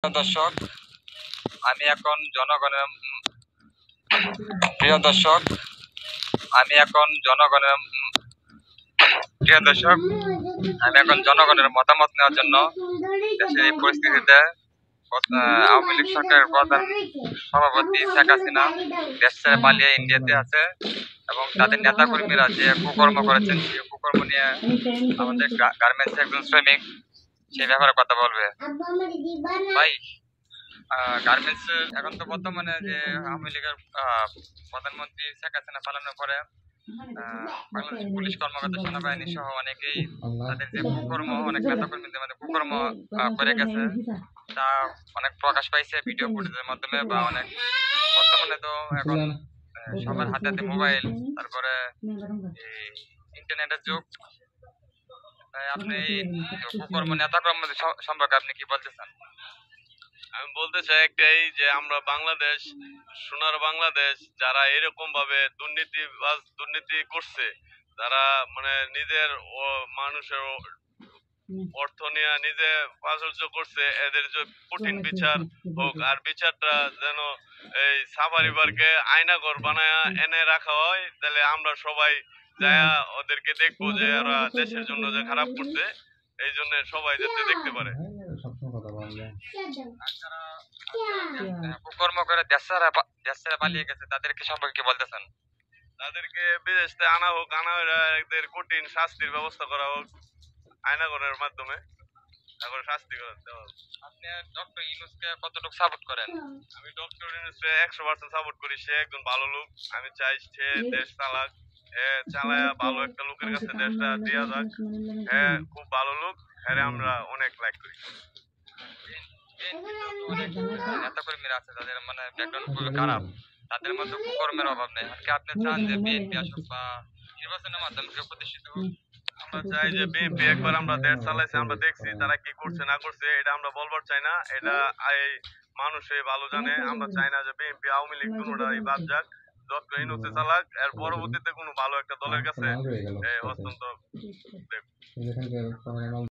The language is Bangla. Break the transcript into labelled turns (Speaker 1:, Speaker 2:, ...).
Speaker 1: দর্শক আমি এখন জনগণের প্রিয় দর্শক আমি এখন জনগণের প্রিয় দর্শক আমি এখন জনগণের মতামত নেওয়ার জন্য দেশের এই পরিস্থিতিতে আওয়ামী লীগ সরকারের প্রধান সভাপতি শেখ হাসিনা দেশ ছেড়ে পালিয়ে ইন্ডিয়াতে আছে এবং তাদের নেতাকর্মীরা যে কুকর্ম করেছেন সেই কুকর্ম নিয়ে আমাদের গার্মেন্টস একজন শ্রমিক সেই ব্যাপারে কথা বলবে। ভাই, গার্মেন্টস এখন তো বর্তমানে যে আওয়ামী লীগের প্রধানমন্ত্রী শেখ হাসিনা পালানোর পরে বাংলাদেশ পুলিশ কর্মকর্তা সেনাবাহিনী সহ অনেকেই তাদের যে কুকর্ম অনেক নেতাকর্মীদের মধ্যে কুকর্ম করে গেছে তা অনেক প্রকাশ পাইছে ভিডিও ফুটেজের মাধ্যমে বা অনেক বর্তমানে তো এখন সবার হাতে হাতে মোবাইল, তারপরে ইন্টারনেটের যুগ। আপনি এই কুকর্ম নেতাকর্ম সম্পর্কে আপনি কি বলতে চান?
Speaker 2: আমি বলতে চাই একটাই যে আমরা বাংলাদেশ, সোনার বাংলাদেশ, যারা এরকম ভাবে দুর্নীতি করছে, যারা মানে নিজের মানুষের অর্থ নিয়ে নিজে প্রাচুর্য করছে, এদের যে কঠিন বিচার হোক, আর বিচারটা যেন এই সাফারি পার্কে আয়নাঘর বানায় এনে রাখা হয়, তাহলে আমরা সবাই যায়া ওদেরকে দেখবো যে এরা দেশের জন্য যে খারাপ করছে, এই জন্য সবাই যাতে দেখতে পারে।
Speaker 1: কুকর্ম করে দেশ ছেড়ে পালিয়ে গেছে তাদেরকে সম্পর্কে কি বলতেছেন?
Speaker 2: তাদেরকে বিদেশ থেকে আনা হোক, আনা হলে এদের কঠিন শাস্তির ব্যবস্থা করা হোক আয়নাঘরের মাধ্যমে, এখন শাস্তি দেওয়া হোক।
Speaker 1: আপনি ডক্টর ইউনূসকে কতটুকু সাপোর্ট করেন?
Speaker 2: আমি ডক্টর ইউনূসকে 100% সাপোর্ট করি। সে একজন ভালো লোক, আমি চাই সে দেশ চালাক, চালায়া ভালো একটা লোকের কাছে দেশটা দিয়া যাক। হ্যাঁ, খুব ভালো লোক, হ্যাঁ আমরা অনেক লাইক করি।
Speaker 1: নেতাকর্মীরা আছে যাদের মানে ব্যাকগ্রাউন্ড খুবই খারাপ, তাদের মধ্যে কুকর্মের অভাব নেই। আপনি চান যে বিএনপি আসুক বা নির্বাচনের মাধ্যমে কেউ প্রতিষ্ঠিত হোক?
Speaker 2: আমরা চাই যে বিএনপি, একবার আমরা দেশ চালাইছে, আমরা দেখছি তারা কি করছে না করছে, এটা আমরা বলবার চাই না, এটা এই মানুষে ভালো জানে। আমরা চাই না যে বিএনপি আওয়ামী লীগ কোনোটাই বাদ যাক, ডক্টর ইউনূসে চালাক, এর পরবর্তীতে কোনো ভালো একটা দলের কাছে হস্তান্তর দেব।